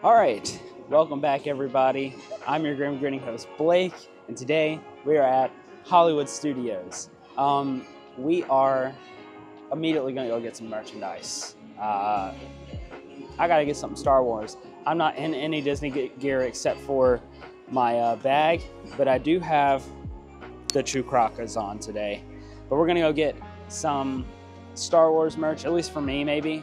All right, welcome back, everybody. I'm your grim grinning host, Blake, and today we are at Hollywood Studios. We are immediately going to go get some merchandise. I got to get something Star Wars. I'm not in any Disney gear except for my bag, but I do have the Chewcrockas on today. But we're going to go get some Star Wars merch, at least for me, maybe.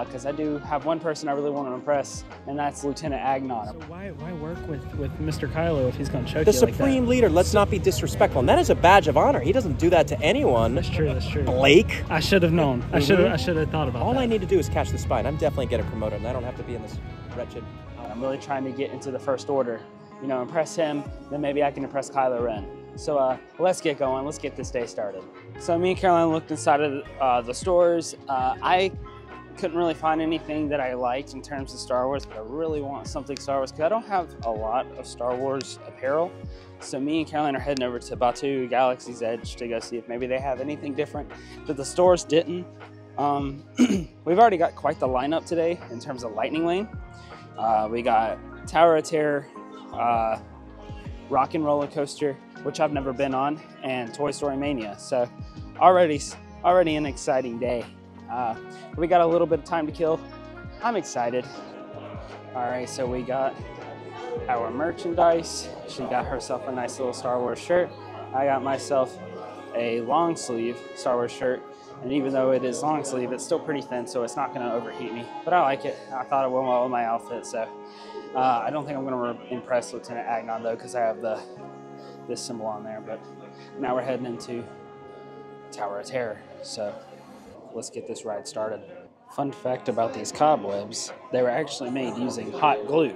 Because I do have one person I really want to impress, and that's Lieutenant Agnon. So why work with Mr. Kylo if he's going to choke the you like that? Supreme Leader, let's not be disrespectful. And that is a badge of honor. He doesn't do that to anyone. That's true, that's true. Blake. I should have known. I should have thought about All that. I need to do is catch the spine. I'm definitely getting promoted, and I don't have to be in this wretched... I'm really trying to get into the First Order. You know, impress him, then maybe I can impress Kylo Ren. So let's get going. Let's get this day started. So me and Caroline looked inside of the stores. I couldn't really find anything that I liked in terms of Star Wars, but I really want something Star Wars because I don't have a lot of Star Wars apparel. So me and Caroline are heading over to Batuu Galaxy's Edge to go see if maybe they have anything different that the stores didn't. We've already got quite the lineup today in terms of Lightning Lane. We got Tower of Terror, Rock and Roller Coaster, which I've never been on, and Toy Story Mania. So already an exciting day. We got a little bit of time to kill. I'm excited. All right, so we got our merchandise. She got herself a nice little Star Wars shirt. I got myself a long sleeve Star Wars shirt. And even though it is long sleeve, it's still pretty thin, so it's not gonna overheat me. But I like it. I thought it went well with my outfit, so I don't think I'm gonna impress Lieutenant Agnon though, because I have this symbol on there. But now we're heading into Tower of Terror, so let's get this ride started. Fun fact about these cobwebs, they were actually made using hot glue.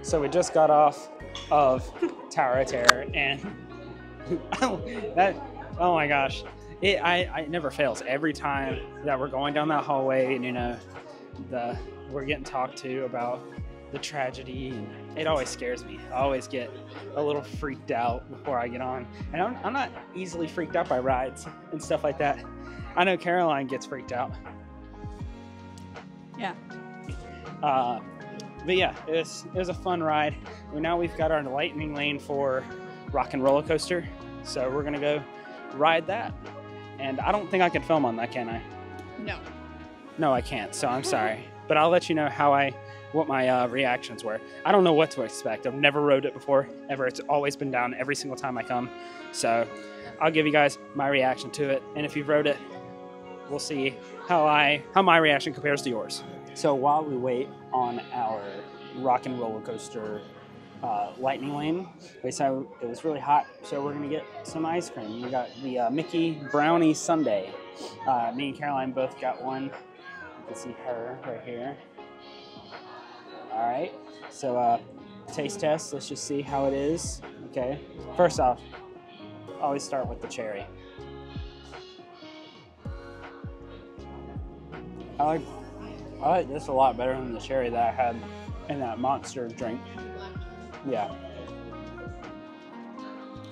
So we just got off of Tower of Terror, and oh my gosh, it never fails. Every time that we're going down that hallway, and you know, we're getting talked to about the tragedy, and it always scares me. I always get a little freaked out before I get on, and I'm not easily freaked out by rides and stuff like that. I know Caroline gets freaked out. Yeah. But yeah, it was a fun ride. Now we've got our Lightning Lane for Rock and Roller Coaster, so we're gonna go ride that. And I don't think I can film on that, can I? No. No, I can't, so I'm sorry. But I'll let you know what my reactions were. I don't know what to expect. I've never rode it before, ever. It's always been down every single time I come. So I'll give you guys my reaction to it. And if you've rode it, we'll see how my reaction compares to yours. So while we wait on our Rock and Roller Coaster Lightning Lane, so it was really hot, so we're gonna get some ice cream. We got the Mickey Brownie Sundae. Me and Caroline both got one. You can see her right here. All right, so taste test. Let's just see how it is. Okay, first off, always start with the cherry. I like this a lot better than the cherry that I had in that Monster drink. Yeah.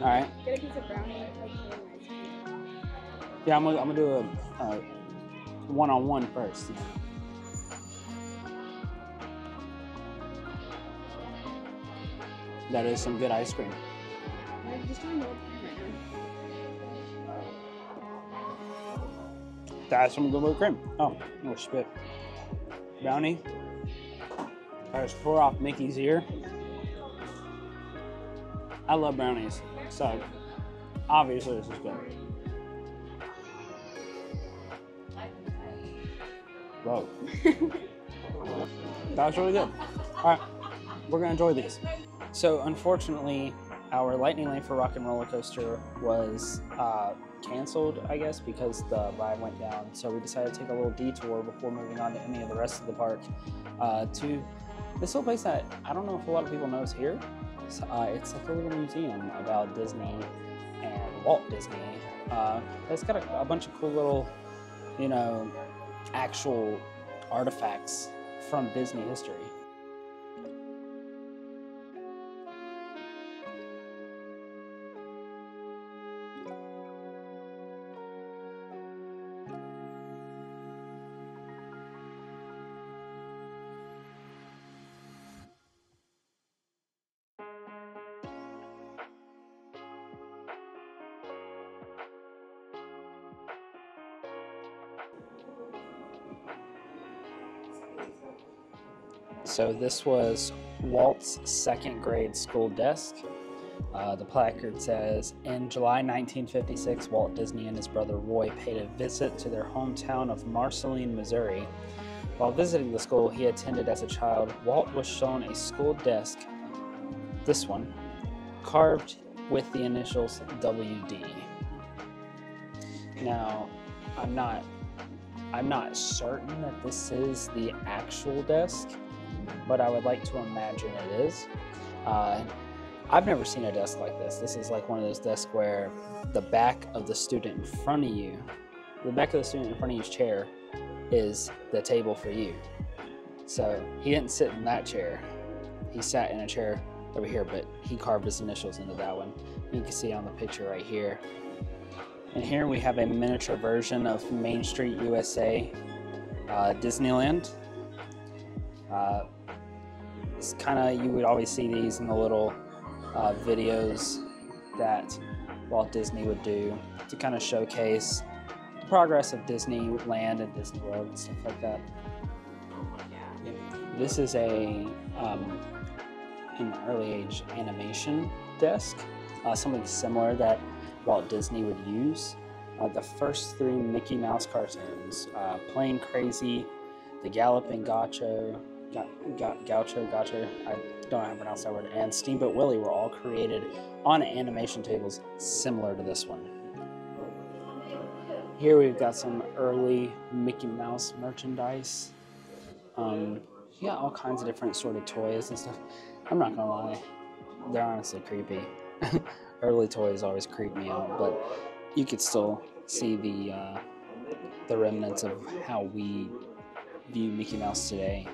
All right. Get a piece of brownie. Yeah, I'm gonna do a one-on-one first. That is some good ice cream. I'm just trying to look That's some good whipped cream. Oh, no spit. Brownie. I just tore off Mickey's ear. I love brownies, so obviously this is good. Whoa. That was really good. All right, we're gonna enjoy these. So unfortunately, our Lightning Lane for Rock and Roller Coaster was canceled, I guess, because the ride went down. So we decided to take a little detour before moving on to any of the rest of the park to this little place that I don't know if a lot of people know is here. It's like a little museum about Disney and Walt Disney. It's got a bunch of cool little, you know, actual artifacts from Disney history. So this was Walt's second grade school desk. The placard says, in July 1956, Walt Disney and his brother Roy paid a visit to their hometown of Marceline, Missouri. While visiting the school he attended as a child, Walt was shown a school desk, this one, carved with the initials WD. Now, I'm not certain that this is the actual desk, but I would like to imagine it is. I've never seen a desk like this. This is like one of those desks where the back of the student in front of you, the back of the student in front of you's chair is the table for you. So he didn't sit in that chair. He sat in a chair over here, but he carved his initials into that one. You can see on the picture right here. And here we have a miniature version of Main Street USA Disneyland. It's kind of, you would always see these in the little videos that Walt Disney would do to kind of showcase the progress of Disneyland and Disney World and stuff like that. This is an early age animation desk, something similar that Walt Disney would use. The first three Mickey Mouse cartoons, Plane Crazy, The Galloping Gaucho, I don't know how to pronounce that word, and Steamboat Willie were all created on animation tables similar to this one. Here we've got some early Mickey Mouse merchandise. You got all kinds of different sort of toys and stuff. I'm not gonna lie, they're honestly creepy. Early toys always creep me out, but you could still see the remnants of how we view Mickey Mouse today.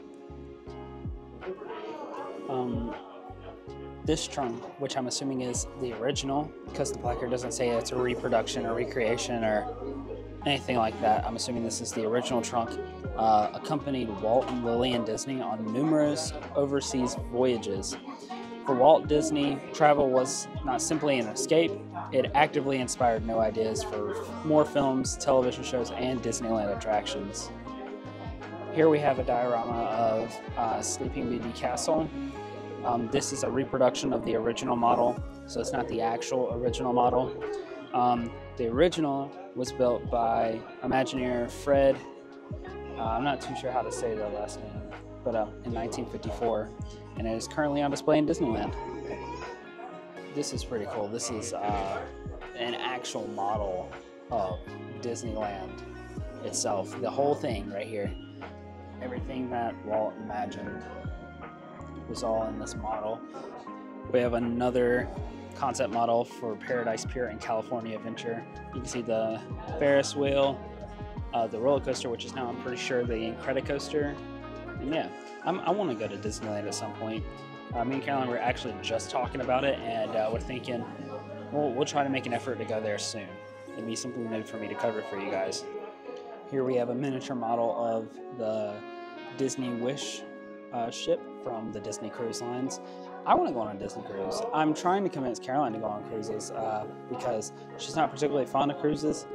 This trunk, which I'm assuming is the original, because the placard doesn't say it's a reproduction or recreation or anything like that. I'm assuming this is the original trunk, accompanied Walt and Lillian Disney on numerous overseas voyages. For Walt Disney, travel was not simply an escape, it actively inspired new ideas for more films, television shows, and Disneyland attractions. Here we have a diorama of Sleeping Beauty Castle. This is a reproduction of the original model, so it's not the actual original model. The original was built by Imagineer Fred, I'm not too sure how to say the last name, but in 1954, and it is currently on display in Disneyland. This is pretty cool. This is an actual model of Disneyland itself, the whole thing right here. Everything that Walt imagined was all in this model. We have another concept model for Paradise Pier and California Adventure. You can see the Ferris wheel, the roller coaster, which is now, I'm pretty sure, the Incredicoaster. And yeah, I want to go to Disneyland at some point. Me and Caroline were actually just talking about it, and we're thinking we'll try to make an effort to go there soon. It'd be something new for me to cover for you guys. Here we have a miniature model of the Disney Wish ship from the Disney Cruise Lines. I want to go on a Disney cruise. I'm trying to convince Caroline to go on cruises because she's not particularly fond of cruises,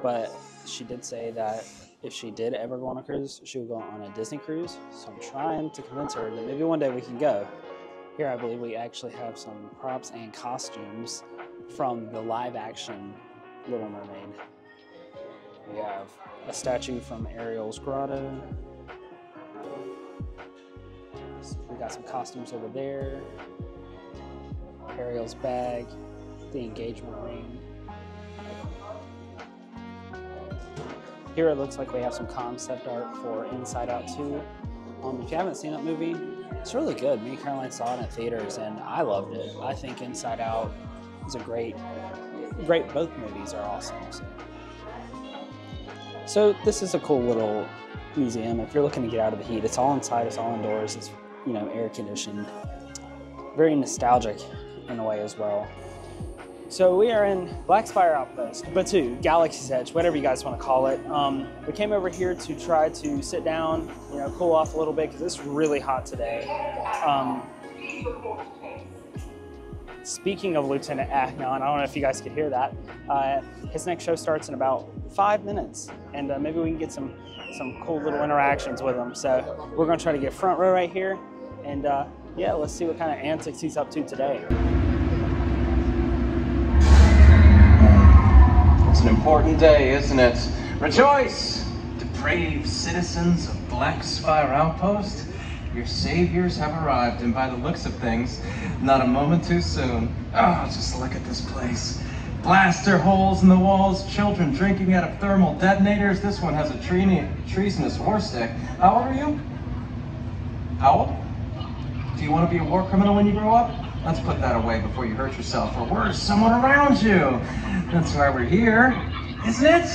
but she did say that if she did ever go on a cruise, she would go on a Disney cruise. So I'm trying to convince her that maybe one day we can go. Here I believe we actually have some props and costumes from the live action Little Mermaid. We have a statue from Ariel's grotto. We got some costumes over there. Ariel's bag, the engagement ring. Here it looks like we have some concept art for Inside Out 2. If you haven't seen that movie, it's really good. Me and Caroline saw it in theaters and I loved it. I think Inside Out is a great, both movies are awesome. So this is a cool little museum. If you're looking to get out of the heat, it's all inside, it's all indoors, it's, you know, air conditioned. Very nostalgic in a way as well. So we are in Blackspire Outpost, Batuu, Galaxy's Edge, whatever you guys want to call it. We came over here to try to sit down, you know, cool off a little bit because it's really hot today. Speaking of Lieutenant Agnon, I don't know if you guys could hear that. His next show starts in about 5 minutes, and maybe we can get some cool little interactions with him. So we're going to try to get front row right here, and yeah, let's see what kind of antics he's up to today. It's an important day, isn't it? Rejoice, depraved citizens of Blackspire Outpost. Your saviors have arrived, and by the looks of things, not a moment too soon. Oh, just look at this place. Blaster holes in the walls, children drinking out of thermal detonators. This one has a treasonous war stick. How old are you? How old? Do you want to be a war criminal when you grow up? Let's put that away before you hurt yourself, or worse, someone around you. That's why we're here, isn't it?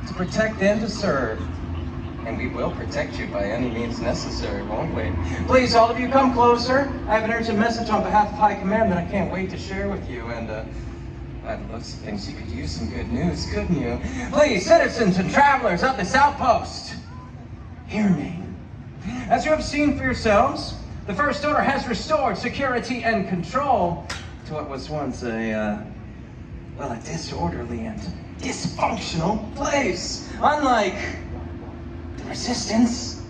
To protect and to serve. And we will protect you by any means necessary, won't we? Please, all of you, come closer. I have an urgent message on behalf of High Command that I can't wait to share with you. And by the looks of things, you could use some good news, couldn't you? Please, citizens and travelers of this outpost, hear me. As you have seen for yourselves, the First Order has restored security and control to what was once a disorderly and dysfunctional place. Unlike the Resistance,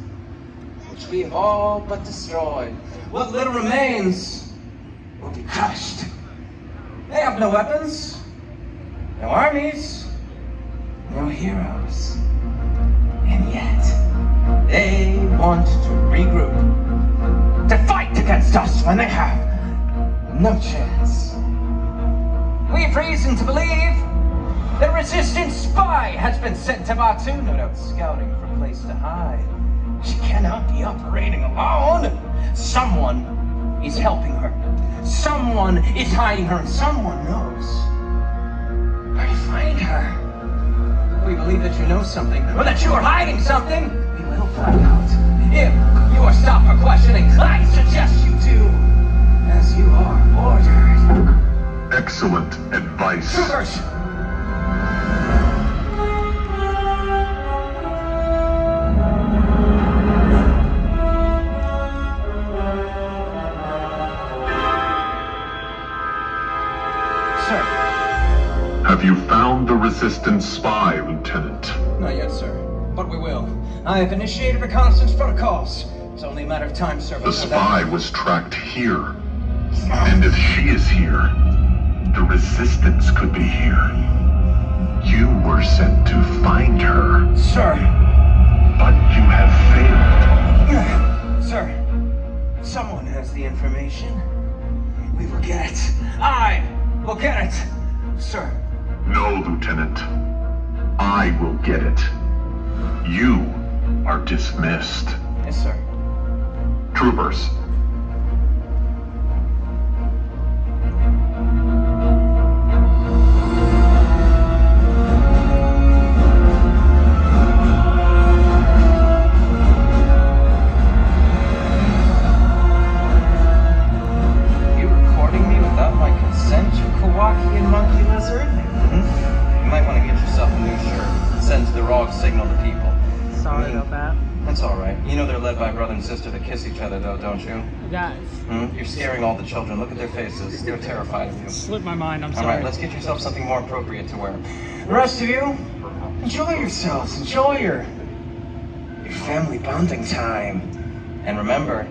which we have all but destroyed. What little remains will be crushed. They have no weapons, no armies, no heroes. And yet, they want to regroup, to fight against us when they have no chance. We have reason to believe that a Resistance spy has been sent to Batuu, no doubt scouting for a place to hide. She cannot be operating alone. Someone is helping her. Someone is hiding her, and someone knows where to find her. We believe that you know something, or that you are hiding something. We will find out. If you are stopped for questioning, I suggest you do as you are ordered. Excellent advice. Troopers! Sir. Have you found the Resistance spy, Lieutenant? Not yet, sir, but we will. I have initiated reconnaissance protocols. It's only a matter of time, sir. The spy was tracked here. And if she is here, the Resistance could be here. You were sent to find her. Sir. But you have failed. Sir, someone has the information. We will get it. I will get it. Sir. No, Lieutenant. I will get it. You are dismissed. Yes, sir. Troopers. Sister that kiss each other, though, don't you? Guys. You're scaring all the children. Look at their faces. They're terrified of you. Slipped my mind, I'm all sorry. All right, let's get yourself something more appropriate to wear. The rest of you, enjoy yourselves. Enjoy your family bonding time. And remember,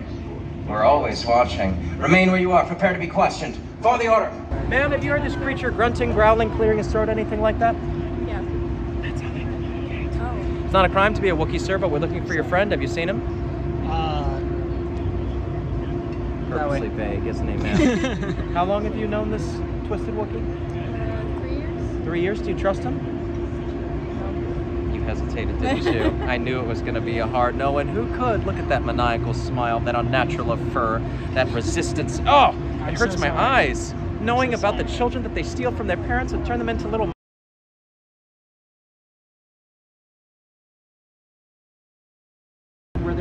we're always watching. Remain where you are. Prepare to be questioned. Follow the order. Ma'am, have you heard this creature grunting, growling, clearing his throat, anything like that? Yeah. That's how they communicate. It's not a crime to be a Wookiee, sir, but we're looking for your friend. Have you seen him? Purposely vague, isn't he, man? How long have you known this twisted Wookiee? 3 years. 3 years? Do you trust him? You hesitated, didn't you? I knew it was going to be a hard no, and who could? Look at that maniacal smile, that unnatural of fur, that resistance. Oh, it hurts my eyes. Knowing about the children that they steal from their parents and turn them into little...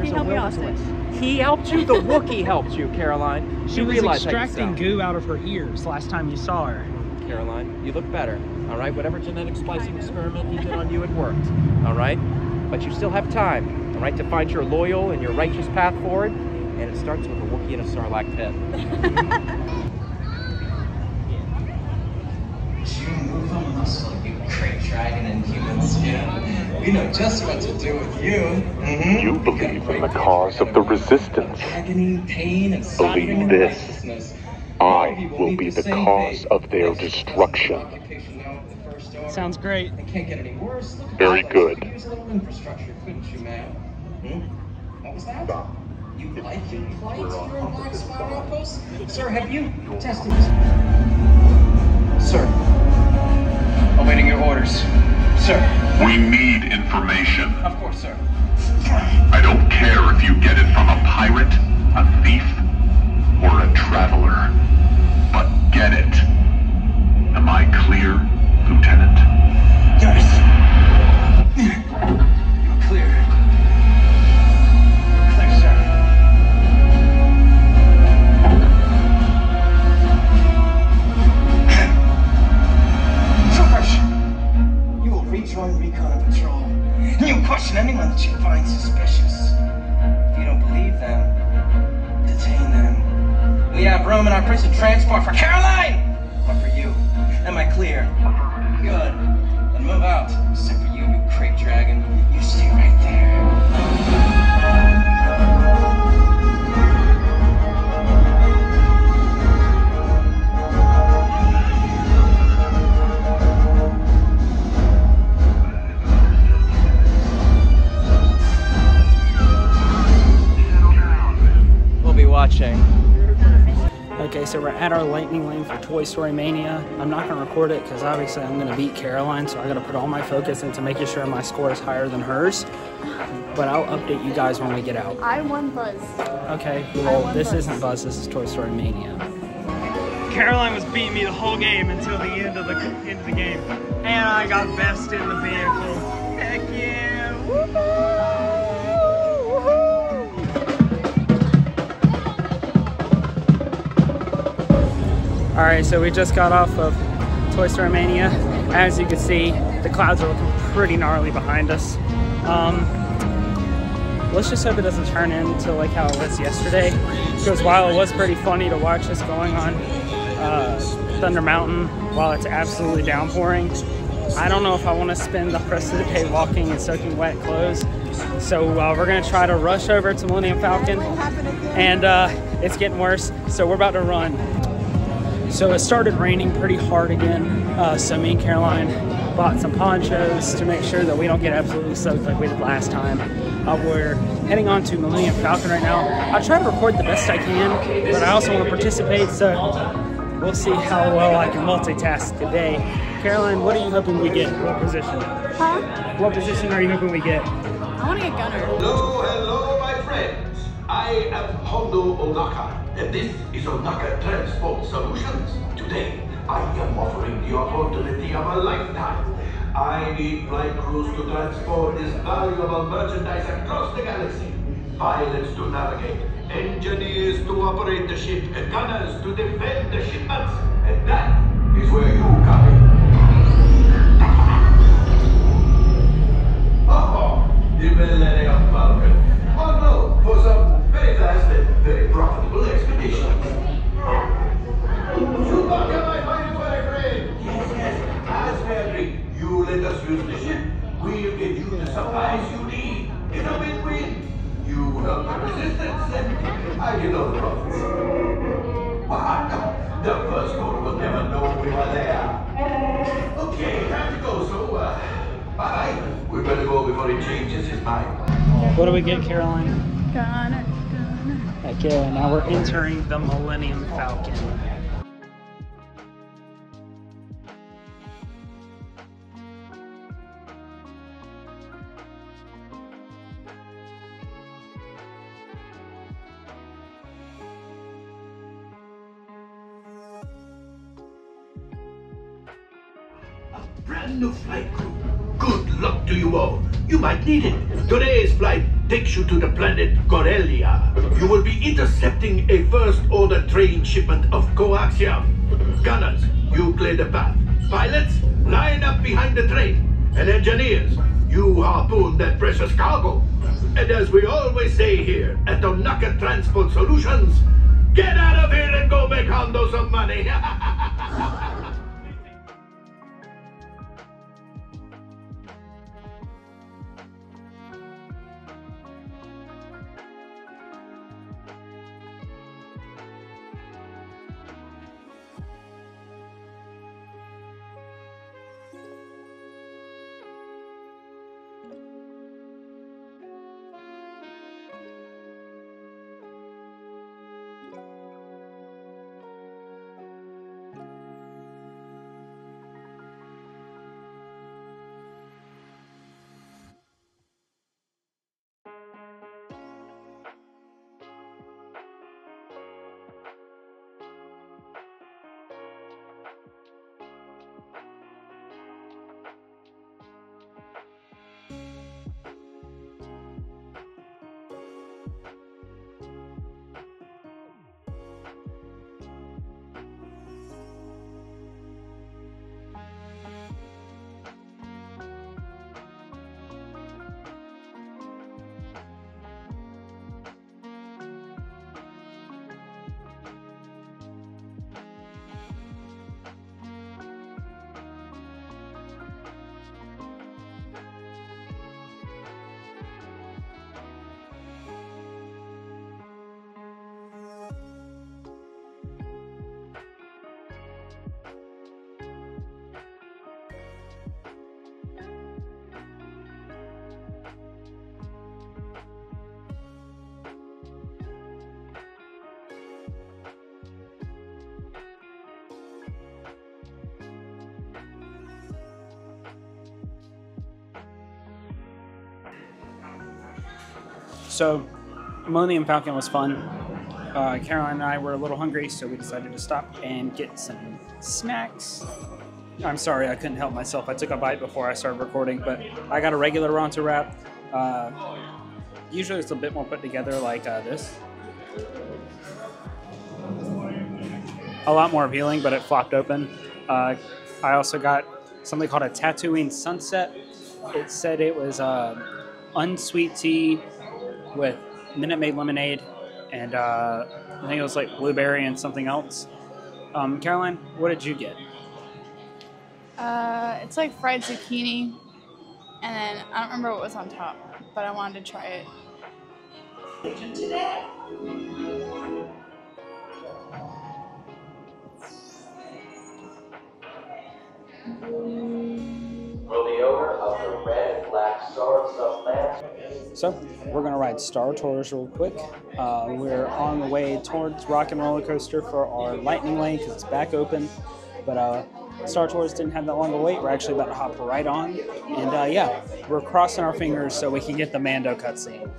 He helped me hostage. He helped you? The Wookiee helped you, Caroline. She was extracting goo out of her ears last time you saw her. Caroline, you look better, all right? Whatever genetic splicing experiment he did on you, it worked, all right? But you still have time, all right, to find your loyal and your righteous path forward, and it starts with a Wookiee in a Sarlacc pit. You move a muscle, you great dragon in human skin. We know just what to do with you. You believe in the cause of the resistance. Agony, pain, and Believe this. I will be the cause of their destruction. Sounds great. It can't get any worse. Very good. Use a little infrastructure, couldn't you, man? What was that? You like your plight here in Black Spire Outpost? Sir, have you tested this? Sir, awaiting your orders. Sir. We need information. Of course, sir. I don't care if you get it from a pirate, a thief, or a traveler. But get it. Am I clear, Lieutenant? Yes. You're clear. Clear, sir. Troopers! You will rejoin Recon and Patrol. And you question anyone that you find suspicious. If you don't believe them, detain them. We have room in our prison transport for Caroline! Or for you. Am I clear? Good. Then move out. Except for you, you crate dragon. You stay right there. We'll be watching. Okay, so we're at our lightning lane for Toy Story Mania. I'm not going to record it because obviously I'm going to beat Caroline, so I got to put all my focus into making sure my score is higher than hers. But I'll update you guys when we get out. I won Buzz. Okay, well, this isn't Buzz, this is Toy Story Mania. Caroline was beating me the whole game until the end of the game. And I got best in the vehicle. Heck yeah! Woohoo! Alright, so we just got off of Toy Story Mania. As you can see, the clouds are looking pretty gnarly behind us. Let's just hope it doesn't turn into like how it was yesterday. Because while it was pretty funny to watch this going on Thunder Mountain while it's absolutely downpouring, I don't know if I want to spend the rest of the day walking in soaking wet clothes. So we're going to try to rush over to Millennium Falcon. And it's getting worse, so we're about to run. So it started raining pretty hard again, so me and Caroline bought some ponchos to make sure that we don't get absolutely soaked like we did last time. We're heading on to Millennium Falcon right now. I'll try to record the best I can, but I also want to participate, so we'll see how well I can multitask today. Caroline, what are you hoping we get? What position? Huh? What position are you hoping we get? I want to get Gunner. Hello, my friends. I am Hondo Onaka, and this is Onaka Transport Solutions. Today, I am offering the opportunity of a lifetime. I need flight crews to transport this valuable merchandise across the galaxy. Pilots to navigate, engineers to operate the ship, and gunners to defend the shipments. And that is where you come in. Oh, the Millennium Falcon. Oh no, for some very fast and very profitable expeditions. Chewbacca, my mighty fire friend! Yes, as we agreed, you let us use the ship. We'll give you the supplies you need. In a win-win. You help the resistance and I get all the profits. What? The first one will never know we were there. Okay, time to go, so bye-bye. We better go before before he changes his mind. What do we get, Caroline? Gunner. Okay, now we're entering the Millennium Falcon. Brand new flight crew. Good luck to you all. You might need it. Today's flight takes you to the planet Corellia. You will be intercepting a first-order train shipment of coaxium. Gunners, you clear the path. Pilots, line up behind the train. And engineers, you harpoon that precious cargo. And as we always say here at Onaka Transport Solutions, get out of here and go make Hondo some money. So, Millennium Falcon was fun. Caroline and I were a little hungry, so we decided to stop and get some snacks. I'm sorry, I couldn't help myself. I took a bite before I started recording, but I got a regular Ronto wrap. Usually it's a bit more put together like this. A lot more appealing, but it flopped open. I also got something called a Tatooine Sunset. It said it was unsweet tea with Minute Maid lemonade, and I think it was like blueberry and something else. Caroline, what did you get? It's like fried zucchini, and then I don't remember what was on top, but I wanted to try it. Will the owner of the red and black sword subland? So, we're going to ride Star Tours real quick. We're on the way towards Rock and Roller Coaster for our Lightning Lane because it's back open. But Star Tours didn't have that long to wait. We're actually about to hop right on. And yeah, we're crossing our fingers so we can get the Mando cutscene.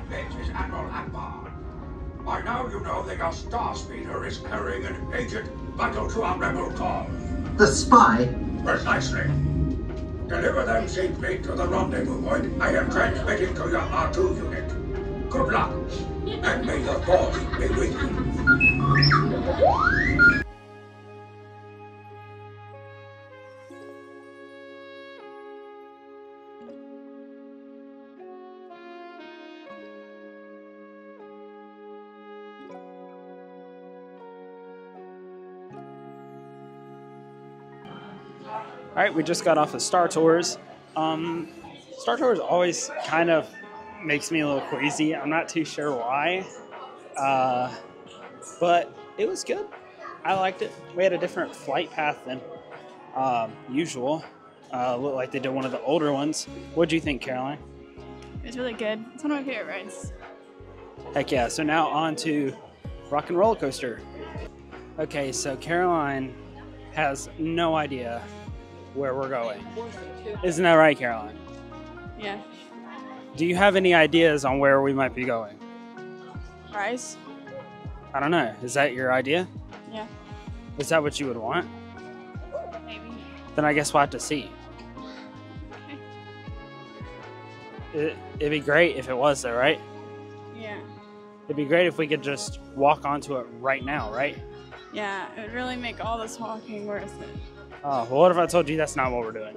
This is Admiral Akbar. By now you know that your Star Speeder is carrying an agent vital to our rebel cause. The spy? Precisely. Deliver them safely to the rendezvous point I am transmitting to your R2 unit. Good luck. and may the force be with you. All right, we just got off of Star Tours. Star Tours always kind of makes me a little queasy. I'm not too sure why, but it was good. I liked it. We had a different flight path than usual. Looked like they did one of the older ones. What do you think, Caroline? It was really good. It's one of my favorite rides. Heck yeah. So now on to Rock and Roller Coaster. Okay, so Caroline has no idea where we're going. Isn't that right, Caroline? Yeah. Do you have any ideas on where we might be going? Rise? I don't know. Is that your idea? Yeah. Is that what you would want? Maybe. Then I guess we'll have to see. Okay. It'd be great if it was there, right? Yeah. It'd be great if we could just walk onto it right now, right? Yeah, it would really make all this walking worth it. Oh, well, what if I told you that's not what we're doing?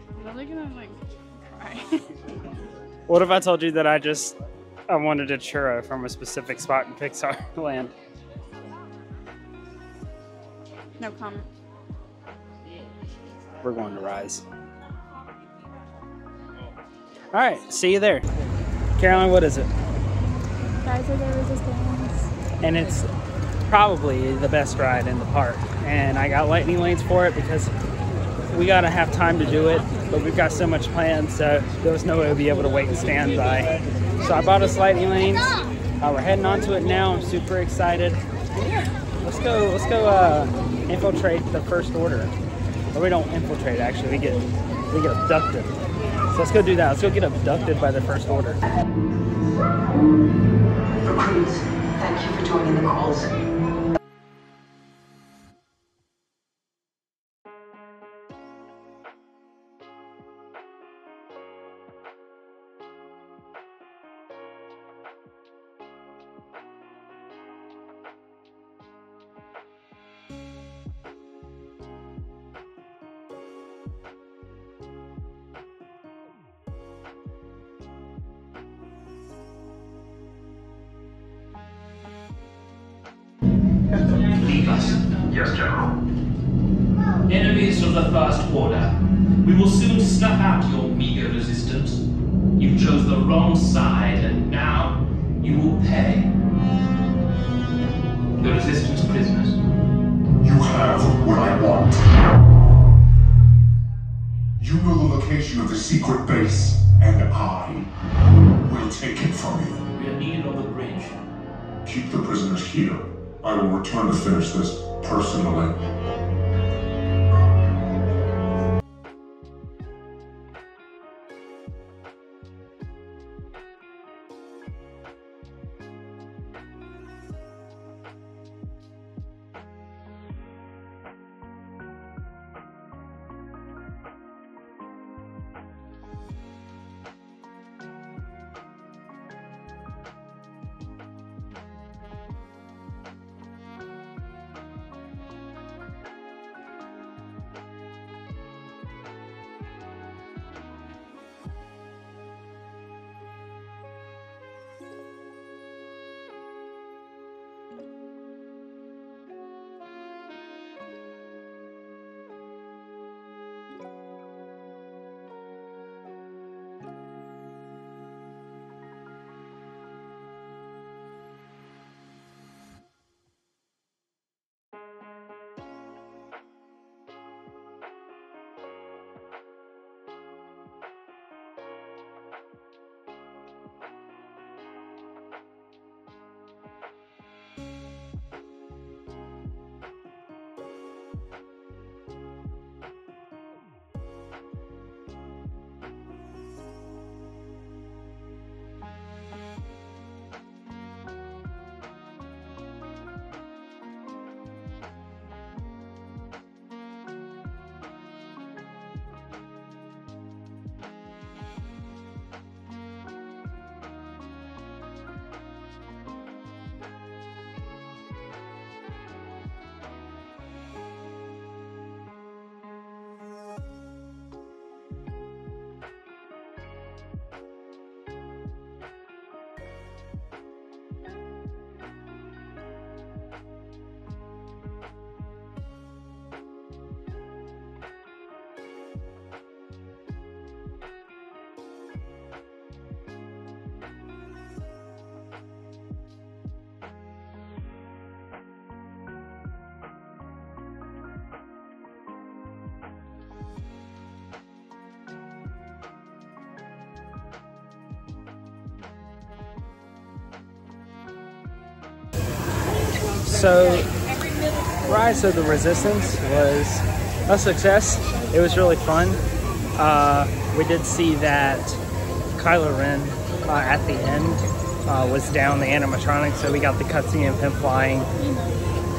I'm really gonna like cry. What if I told you that I wanted a churro from a specific spot in Pixar Land? No comment. We're going to Rise. All right, see you there. Caroline, what is it? Rise of the Resistance. And it's probably the best ride in the park. And I got lightning lanes for it because we gotta have time to do it, but we've got so much planned, so there was no way we'd be able to wait and stand by. So I bought us lightning lanes. We're heading onto it now. I'm super excited. Yeah, let's go infiltrate the First Order. Or we don't infiltrate, actually. We get abducted. So let's go do that. Let's go get abducted by the First Order. Recruits, thank you for joining the calls. Leave us. Yes, General. Enemies of the First Order. We will soon snuff out your meager resistance. You chose the wrong side, and now you will pay. The Resistance prisoners. You have what I want. You know the location of the secret base, and I will take it from you. We are needed on the bridge. Keep the prisoners here. I will return to finish this personally. So, Rise of the Resistance was a success. It was really fun. We did see that Kylo Ren at the end was down the animatronic, so we got the cutscene of him flying.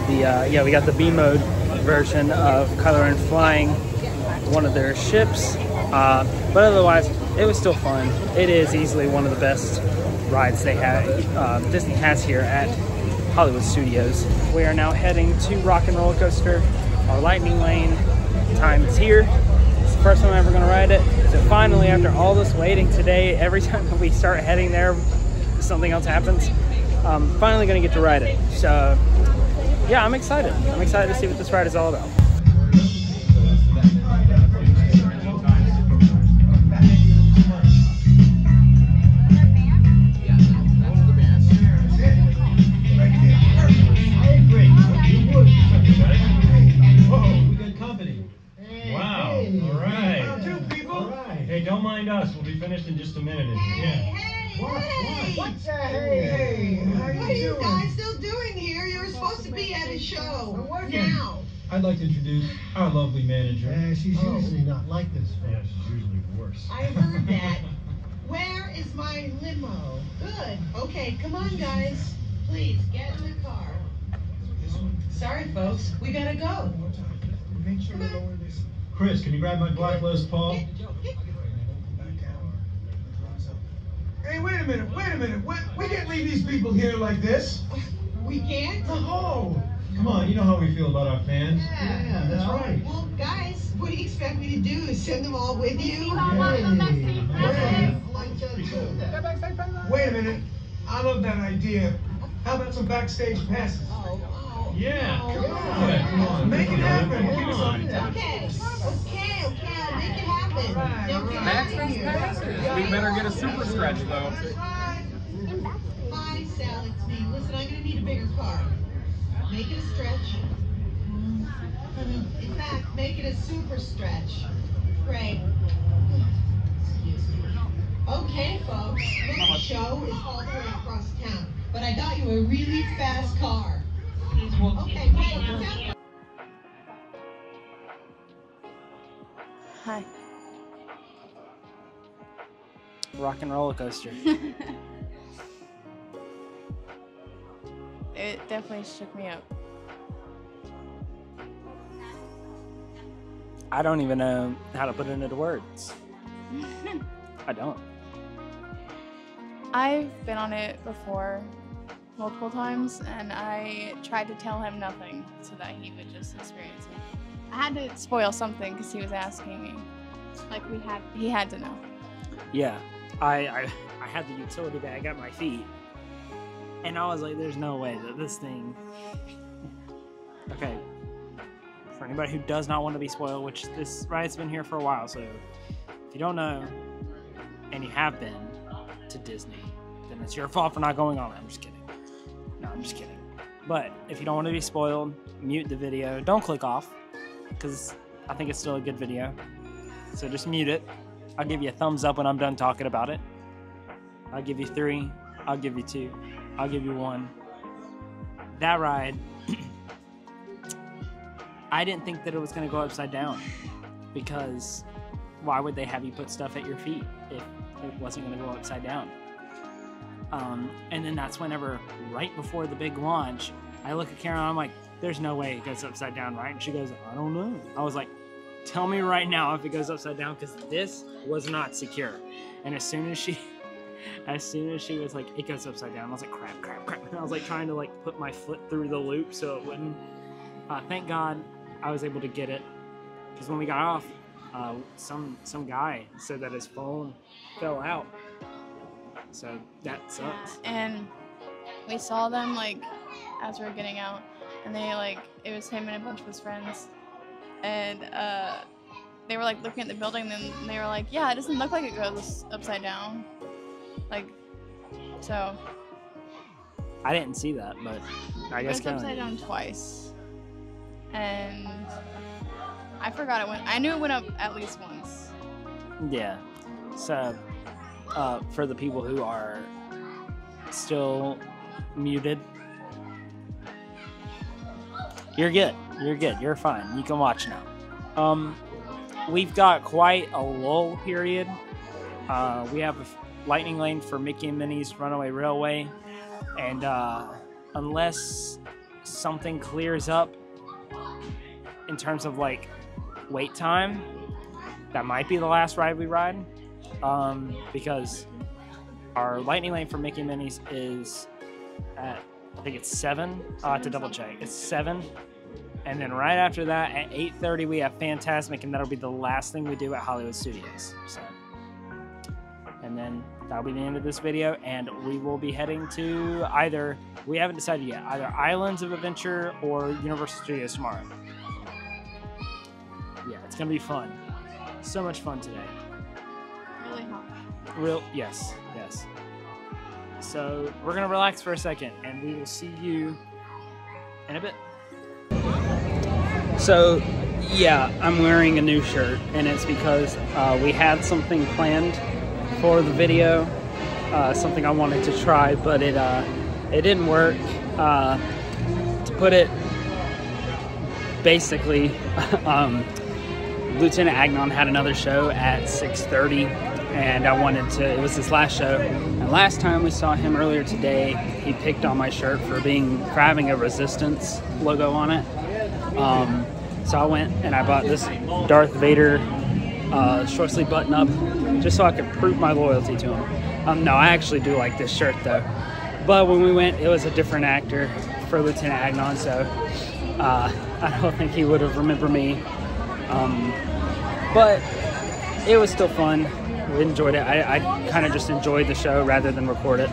We got the B mode version of Kylo Ren flying one of their ships. But otherwise, it was still fun. It is easily one of the best rides they have, Disney has here at Hollywood Studios. We are now heading to Rock and Roller Coaster. Our lightning lane time is here. It's the first time I'm ever gonna ride it. So finally, after all this waiting today, every time that we start heading there, something else happens. Finally gonna get to ride it. So yeah, I'm excited. I'm excited to see what this ride is all about. Don't mind us. We'll be finished in just a minute. Hey, What? Hey, how are you guys still doing here? You're supposed to be at a show now. I'd like to introduce our lovely manager. Yeah, she's usually not like this. Yeah, she's usually worse. I heard that. Where is my limo? Good. Okay, come on, guys. Please, get in the car. Sorry, folks. We gotta go. Make sure to lower this. Chris, can you grab my black Les Paul? Hey, wait a minute. We can't leave these people here like this. We can't? No. Come on, you know how we feel about our fans. Yeah, that's right. Well, guys, what do you expect me to do? Send them all with you? Wait a minute. I love that idea. How about some backstage passes? Yeah. Come on. Make it happen. Okay. I'll make it happen. Don't get out of here. We better get a super stretch though. Hi, Sal, it's me. Listen, I'm gonna need a bigger car. Make it a stretch. In fact, make it a super stretch. Great. Okay, folks. Look, the show is all the way across town, but I got you a really fast car. Okay, hey, Hi. Rock and Roller Coaster. It definitely shook me up. I don't even know how to put it into words. I don't. I've been on it before multiple times, and I tried to tell him nothing so that he would just experience it. I had to spoil something because he was asking me. Like he had to know. Yeah, I had the utility bag at my feet, and I was like, "There's no way that this thing." Okay, for anybody who does not want to be spoiled, which this ride's been here for a while, so if you don't know, and you have been to Disney, then it's your fault for not going on it. I'm just kidding. No, I'm just kidding. But if you don't want to be spoiled, mute the video. Don't click off, because I think it's still a good video. So just mute it. I'll give you a thumbs up when I'm done talking about it. I'll give you 3. I'll give you 2. I'll give you 1. That ride, I didn't think that it was going to go upside down, because why would they have you put stuff at your feet if it wasn't going to go upside down? And then that's whenever, right before the big launch, I look at Karen and I'm like, there's no way it goes upside down, right? And she goes, I don't know. I was like, tell me right now if it goes upside down, because this was not secure. And as soon as she was like, it goes upside down, I was like, crap. And I was like trying to like put my foot through the loop so it wouldn't. Thank God I was able to get it, because when we got off, some guy said that his phone fell out. So that sucks. Yeah, and we saw them like as we were getting out, and they like, it was him and a bunch of his friends, and they were like looking at the building, and then they were like, yeah, it doesn't look like it goes upside down. Like, so. I didn't see that, but I guess it goes upside down twice. And I forgot it went, I knew it went up at least once. Yeah. So, for the people who are still muted, You're good. You're good. You're fine. You can watch now. We've got quite a lull period. We have a lightning lane for Mickey and Minnie's Runaway Railway, and unless something clears up in terms of like wait time, that might be the last ride we ride, because our lightning lane for Mickey and Minnie's is at, I think it's 7. I'll have to double check. It's 7. And then right after that, at 8:30, we have Fantasmic, and that'll be the last thing we do at Hollywood Studios. So, and then that'll be the end of this video, and we will be heading to either, we haven't decided yet, either Islands of Adventure or Universal Studios tomorrow. Yeah, it's gonna be fun. So much fun today. Really hot. Yes. So we're gonna relax for a second, and we will see you in a bit. So yeah, I'm wearing a new shirt, and it's because we had something planned for the video, something I wanted to try, but it didn't work. To put it basically, Lieutenant Agnon had another show at 6:30, and I wanted to, it was his last show, and last time we saw him earlier today, he picked on my shirt for having a Resistance logo on it. So I went and I bought this Darth Vader short sleeve button up just so I could prove my loyalty to him. No, I actually do like this shirt though. But when we went, it was a different actor for Lieutenant Agnon, so I don't think he would have remembered me. But it was still fun. We enjoyed it. I kind of just enjoyed the show rather than record it.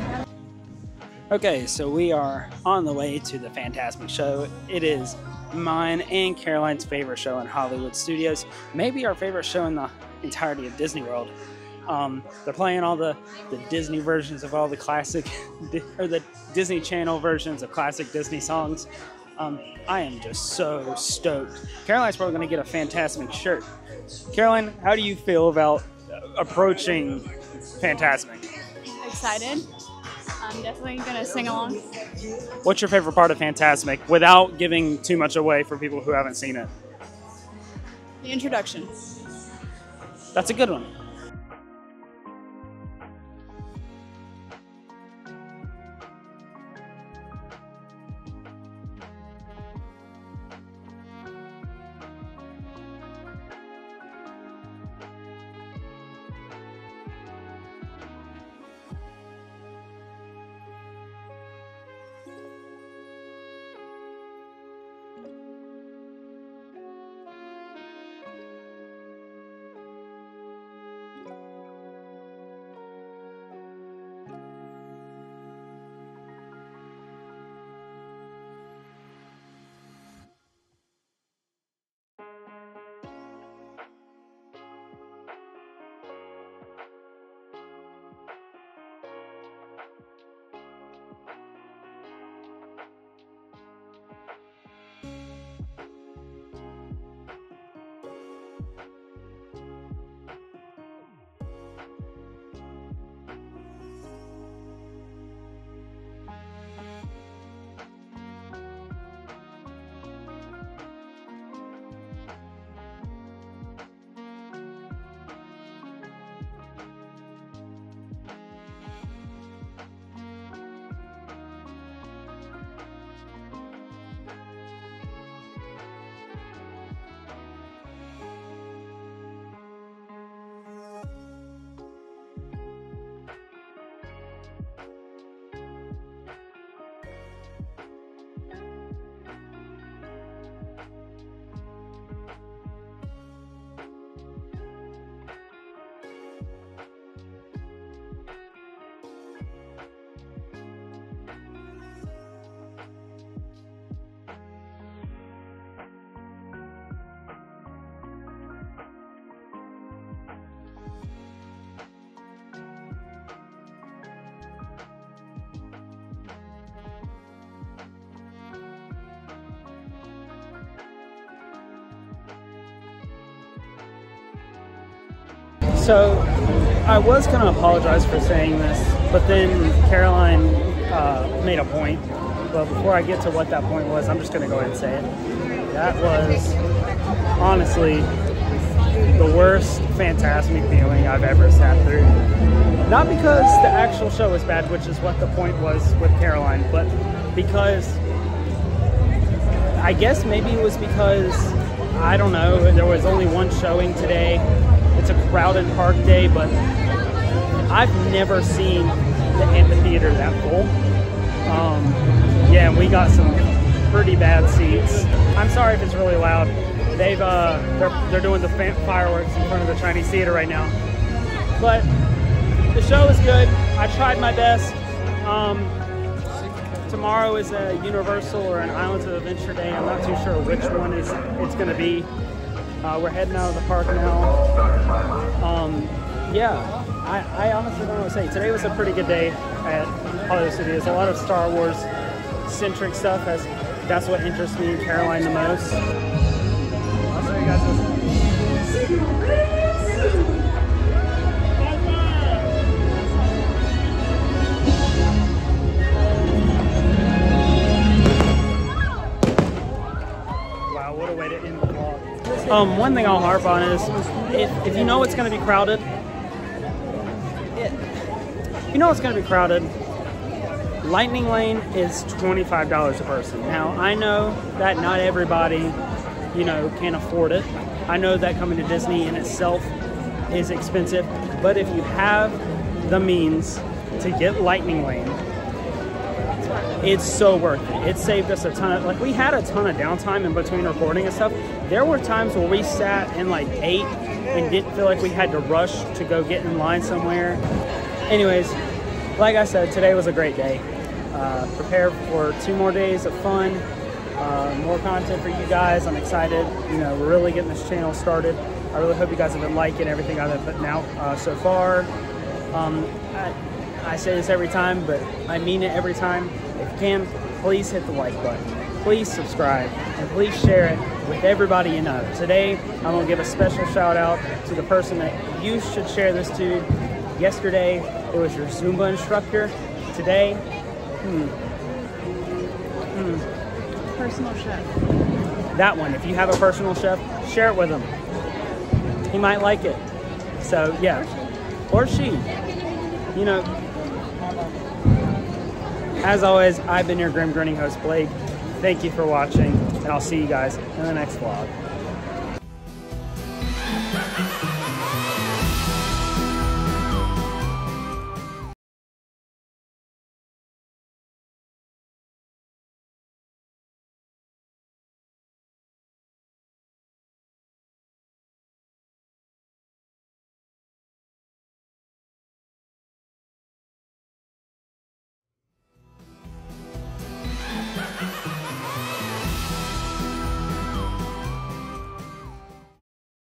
Okay, so we are on the way to the Fantasmic show. It is mine and Caroline's favorite show in Hollywood Studios. Maybe our favorite show in the entirety of Disney World. They're playing all the Disney versions of all the classic, or the Disney Channel versions of classic Disney songs. I am just so stoked. Caroline's probably going to get a Fantasmic shirt. Caroline, how do you feel about approaching Fantasmic? Excited. I'm definitely going to sing along. What's your favorite part of Fantasmic, without giving too much away for people who haven't seen it? The introduction. That's a good one. So I was going to apologize for saying this, but then Caroline made a point. But before I get to what that point was, I'm just going to go ahead and say it. That was honestly the worst Fantasmic feeling I've ever sat through. Not because the actual show was bad, which is what the point was with Caroline, but because I guess maybe it was because, I don't know, there was only one showing today. It's a crowded park day, but I've never seen the amphitheater that full. Yeah, we got some pretty bad seats. I'm sorry if it's really loud. They're doing the fireworks in front of the Chinese theater right now. But the show is good. I tried my best. Tomorrow is a Universal or an Islands of Adventure day. I'm not too sure which one it's going to be. We're heading out of the park now. Yeah, I honestly don't know what to say. Today was a pretty good day at Hollywood Studios. A lot of Star Wars centric stuff, as that's what interests me and Caroline the most. I'll show you guys this. Wow, what a way to end the vlog. One thing I'll harp on is if you know it's going to be crowded, you know it's going to be crowded. Lightning Lane is $25 a person. Now, I know that not everybody, you know, can afford it. I know that coming to Disney in itself is expensive, but if you have the means to get Lightning Lane, it's so worth it. It saved us a ton of, like, we had a ton of downtime in between recording and stuff. There were times where we sat and like ate and didn't feel like we had to rush to go get in line somewhere. Anyways, like I said, today was a great day. Prepare for 2 more days of fun, more content for you guys. I'm excited. You know, we're really getting this channel started. I really hope you guys have been liking everything I've been putting out so far. I say this every time, but I mean it every time. If you can, please hit the like button. Please subscribe, and please share it with everybody you know. Today, I'm going to give a special shout out to the person that you should share this to. Yesterday, it was your Zumba instructor. Today, Personal chef. that one. If you have a personal chef, share it with him. He might like it. So, yeah. Or she. You know, as always, I've been your grim grinning host, Blake. Thank you for watching, and I'll see you guys in the next vlog.